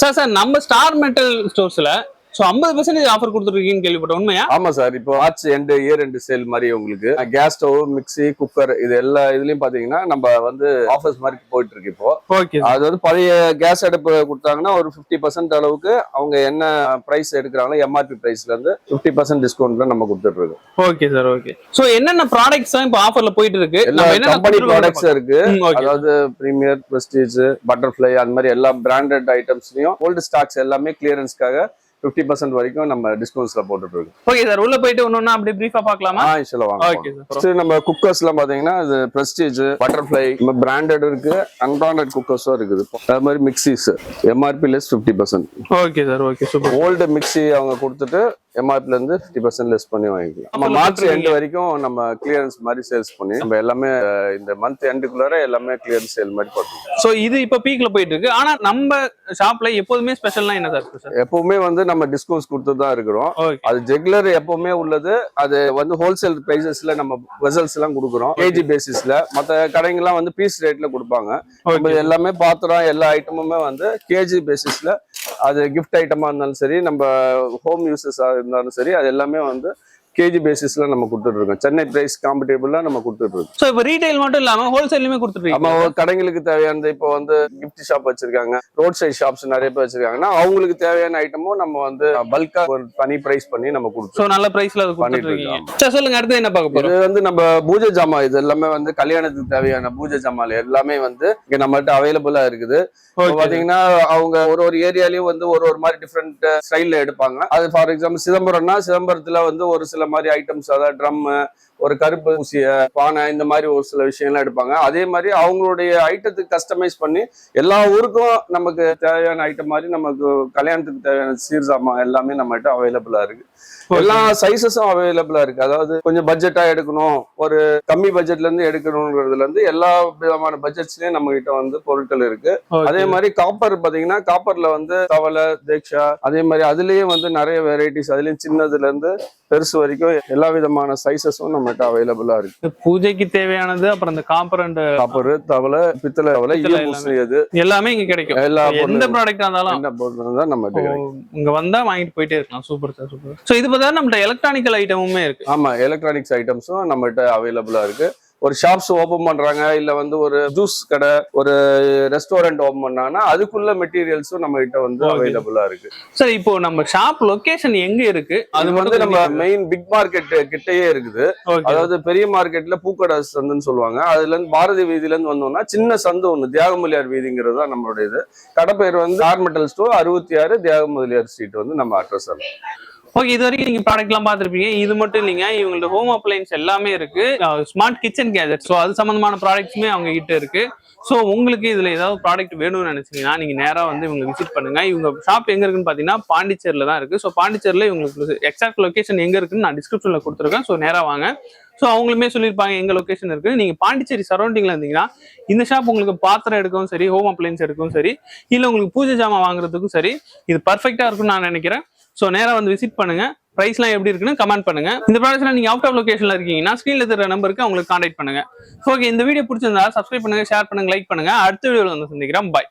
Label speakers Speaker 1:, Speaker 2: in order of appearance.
Speaker 1: Sir நம்ம star metal ஸ்டோர்ஸ்ல 50% offer கொடுத்துருக்கீங்கன்னு கேள்விப்பட்டேன், உண்மையா?
Speaker 2: ஆமா சார். இப்போ March end year end sale மாதிரி உங்களுக்கு கேஸ் ஸ்டவ், மிக்ஸி, குக்கர் இது எல்லா இதுலயும் பாத்தீங்கன்னா நம்ம வந்து ஆஃபர்ஸ் மாதிரி போயிட்டு இருக்கு இப்போ. அது வந்து பழைய கேஸ் அடுப்பு கொடுத்தாங்கன்னா ஒரு 50% அளவுக்கு அவங்க என்ன பிரைஸ் எடுக்கிறாங்களோ எம்ஆர்பி பிரைஸ்ல இருந்து 50% டிஸ்கவுண்ட்ல நம்ம கொடுத்துட்டு இருக்கோம்.
Speaker 1: Okay sir, okay. சோ என்னென்ன ப்ராடக்ட்ஸ் இப்போ ஆஃபர்ல போயிட்டு இருக்கு?
Speaker 2: கம்பெனி ப்ராடக்ட்ஸ் இருக்கு. அதாவது பிரீமியர், பிரஸ்டீஜ், பட்டர்ஃப்ளை அந்த மாதிரி எல்லா பிராண்டட் ஐட்டம்ஸ்லயும் ஓல்டு ஸ்டாக்ஸ் எல்லாமே கிளியரன்ஸ்க்காக 50% வரைக்கும் நம்ம டிஸ்கவுண்ட்ஸ்ல போட்டுட்டு இருக்கோம்.
Speaker 1: ஓகே சார், உள்ள போயிட்டு ஒண்ணா அப்படியே பிரீஃபா பார்க்கலாமா?
Speaker 2: இன்ஷால்லா வாங்க. Okay sir. ஃபர்ஸ்ட் நம்ம குக்கர்ஸ் எல்லாம் பாத்தீங்கன்னா இது பிரஸ்டீஜ், பட்டர்ஃப்ளை, நம்ம பிராண்டட் இருக்கு, அன்பிராண்டட் குக்கர்ஸும் இருக்குது. அதே மாதிரி mixies MRP less 50%.
Speaker 1: Okay sir, okay super.
Speaker 2: Old mixie அவங்க கொடுத்துட்டு எம்ஆர்பில இருந்து 50% லெஸ் பண்ணி வாங்கிக்கலாம். நம்ம மார்ச் எண்ட் வரைக்கும் நம்ம கிளியரன்ஸ் மாதிரி சேல்ஸ் பண்ணி நம்ம எல்லாமே இந்த மந்த் எண்டுக்குள்ளார எல்லாமே கிளியரன்ஸ் சேல் மாதிரி போட்டுருக்கோம்.
Speaker 1: சோ இது இப்ப பீக்ல போயிட்டு இருக்கு. ஆனா நம்ம ஷாப்ல எப்போதுமே ஸ்பெஷல்னா என்ன சார் ஸ்பெஷல்?
Speaker 2: எப்பவுமே வந்து நம்ம டிஸ்கவுண்ட்ஸ் கொடுத்து தான் இருக்கிறோம். அது ரெகுலர் எப்பவுமே உள்ளது. அது வந்து ஹோல்சேல் பிரைசஸ்ல நம்ம வெசல்ஸ் எல்லாம் கொடுக்குறோம். கேஜி பேசிஸ்ல. மற்ற கடைங்கெல்லாம் வந்து பீஸ் ரேட்ல கொடுப்பாங்க. எல்லாமே பாத்திரம் எல்லா ஐட்டமுமே வந்து கேஜி பேசிஸ்ல, அது கிஃப்ட் ஐட்டமா இருந்தாலும் சரி, நம்ம ஹோம் யூசஸ் இருந்தாலும் சரி, அது எல்லாமே வந்து கேஜி பேசிஸ்ல நம்ம கொடுத்துட்டு இருக்கோம். சென்னை பிரைஸ் காம்படேபிளா நம்ம கொடுத்துட்டு இருக்கோம்.
Speaker 1: சோ இப்போ ரீட்டைல் மட்டும் இல்லாம ஹோல்சேலுமே கொடுத்துட்டு இருக்கோம்.
Speaker 2: நம்ம கடைங்களுக்கு தேவையானது இப்போ வந்து கிஃப்ட் ஷாப் வச்சிருக்காங்க, ரோட் சைட் ஷாப்ஸ் நிறைய பேர் வச்சிருக்காங்கன்னா அவங்களுக்கு தேவையான ஐட்டமும் நம்ம வந்து பல்கா ஒரு தனி பிரைஸ் பண்ணி நம்ம கொடுத்துருக்கோம்.
Speaker 1: சோ நல்ல பிரைஸ்ல அது பண்ணிட்டு இருக்கீங்க. சார் சொல்லுங்க, அடுத்து என்ன பார்க்க போறோம்?
Speaker 2: இது வந்து நம்ம பூஜை ஜாமான், இது எல்லாமே வந்து கல்யாணத்துக்கு தேவையான பூஜை ஜாமான் எல்லாமே வந்து இங்க நம்மகிட்ட அவைலபிளா இருக்குது. பாத்தீங்கன்னா அவங்க ஒரு ஏரியாலயும் வந்து ஒரு மாதிரி டிஃப்ரெண்ட் ஸ்டைல்ல எடுப்பாங்க. அது ஃபார் எக்ஸாம்பிள் சிதம்பரம்னா சிதம்பரத்துல வந்து ஒரு சில மாதிரி ஐட்டம்ஸ், அதாவது ட்ரம், ஒரு கருப்பு ஊசிய பானை, இந்த மாதிரி ஒரு சில விஷயங்கள்லாம் எடுப்பாங்க. அதே மாதிரி அவங்களுடைய ஐட்டத்துக்கு கஸ்டமைஸ் பண்ணி எல்லா ஊருக்கும் நமக்கு தேவையான ஐட்டம் மாதிரி நமக்கு கல்யாணத்துக்கு தேவையான சீர்சாமா எல்லாமே நம்மகிட்ட அவைலபிளா இருக்கு. எல்லா சைசஸும் அவைலபிளா இருக்கு. அதாவது கொஞ்சம் பட்ஜெட்டா எடுக்கணும், ஒரு கம்மி பட்ஜெட்ல இருந்து எடுக்கணும்ன்றதுல இருந்து எல்லா விதமான பட்ஜெட்ஸ்லயும் நம்ம கிட்ட வந்து பொருட்கள் இருக்கு. அதே மாதிரி காப்பர் பாத்தீங்கன்னா காப்பர்ல வந்து தவளை, தேக்ஷா, அதே மாதிரி அதுலயும் வந்து நிறைய வெரைட்டிஸ், அதுலயும் சின்னதுல இருந்து பெருசு வரைக்கும் எல்லா விதமான சைசஸும் நம்மகிட்ட அவைலபிளா இருக்கு.
Speaker 1: பூஜைக்கு தேவையானது, அப்புறம் இந்த காப்பர் அண்ட்
Speaker 2: காப்பர், தவளை, பித்தளை தவளை,
Speaker 1: எல்லாமே இங்க கிடைக்கும்.
Speaker 2: எல்லா
Speaker 1: எந்த ப்ராடக்ட் இருந்தாலும்
Speaker 2: என்ன பொருள் தான் நம்ம
Speaker 1: இங்க வந்தா வாங்கிட்டு போயிட்டே இருக்கலாம். Super sir, super. சோ இது பார்த்தா நம்ம எலக்ட்ரானிக்கல் ஐட்டமுமே இருக்கு.
Speaker 2: ஆமா, எலக்ட்ரானிக்ஸ் ஐட்டம்ஸும் நம்மகிட்ட அவைலபிளா இருக்கு. ஒரு ஷாப்ஸ் ஓபன் பண்றாங்க, இல்ல வந்து ஒரு ஜூஸ் கடை, ஒரு ரெஸ்டாரண்ட் ஓபன் பண்ணாங்கன்னா அதுக்குள்ள மெட்டீரியல்ஸும் நம்ம கிட்ட வந்து அவைலபிளா இருக்கு.
Speaker 1: சார் இப்போ நம்ம ஷாப் லொகேஷன் எங்க இருக்கு?
Speaker 2: அது வந்து நம்ம மெயின் பிக் மார்க்கெட் கிட்டயே இருக்குது. அதாவது பெரிய மார்க்கெட்ல பூக்கடை சந்துன்னு சொல்லுவாங்க. அதுல இருந்து பாரதி வீதியில இருந்து வந்தோம்னா சின்ன சந்து ஒண்ணு, தியாகமொழியார் வீதிங்கிறது தான் நம்மளுடைய இது. கடை பேர் வந்து ஸ்டார் மெட்டல் ஸ்டோர், 66 தியாகமொழியார் ஸ்ட்ரீட் வந்து நம்ம அட்ரஸ்.
Speaker 1: ஓகே, இது வரைக்கும் நீங்க ப்ராடக்ட் எல்லாம் பாத்துருப்பீங்க. இது மட்டும் இல்லைங்க, இவங்களோட ஹோம் அப்ளையன்ஸ் எல்லாமே இருக்கு. ஸ்மார்ட் கிச்சன் கேஜெட், ஸோ அது சம்பந்தமான ப்ராடக்ட்ஸுமே அவங்க கிட்ட இருக்கு. ஸோ உங்களுக்கு இதுல ஏதாவது ப்ராடக்ட் வேணும்னு நினைச்சீங்கன்னா நீங்க நேரா வந்து இவங்க விசிட் பண்ணுங்க. இவங்க ஷாப் எங்க இருக்குன்னு பாத்தீங்கன்னா பாண்டிச்சேரியில தான் இருக்கு. ஸோ பாண்டிச்சேரியில இவங்களுக்கு எக்ஸாக்ட் லொகேஷன் எங்க இருக்குன்னு நான் டிஸ்கிரிப்ஷன்ல கொடுத்துருக்கேன். ஸோ நேரா வாங்க. ஸோ அவங்களுமே சொல்லியிருப்பாங்க எங்க லொகேஷன் இருக்கு. நீங்க பாண்டிச்சேரி சரௌண்டிங்ல இருந்தீங்கன்னா இந்த ஷாப் உங்களுக்கு பாத்திரம் எடுக்கவும் சரி, ஹோம் அப்ளையன்ஸ் எடுக்கவும் சரி, இல்ல உங்களுக்கு பூஜை ஜாமான் வாங்குறதுக்கும் சரி, இது பர்ஃபெக்டா இருக்கும்னு நான் நினைக்கிறேன். ஸோ நேரா வந்து விசிட் பண்ணுங்க. பிரைஸ்லாம் எப்படி இருக்குன்னு கமெண்ட் பண்ணுங்க. இந்த ப்ராடக்ட்ஸ்ல நீங்க அவுட் ஆஃப் லொகேஷன்ல இருக்கீங்கன்னா ஸ்கிரீன்ல தெரிய நம்பருக்கு அவங்களுக்கு கான்டாக்ட் பண்ணுங்க. ஓகே, இந்த வீடியோ பிடிச்சிருந்தா சப்ஸ்கிரைப் பண்ணுங்க, ஷேர் பண்ணுங்க, லைக் பண்ணுங்க. அடுத்த வீடியோல வந்து சந்திக்கிறேன். பாய்.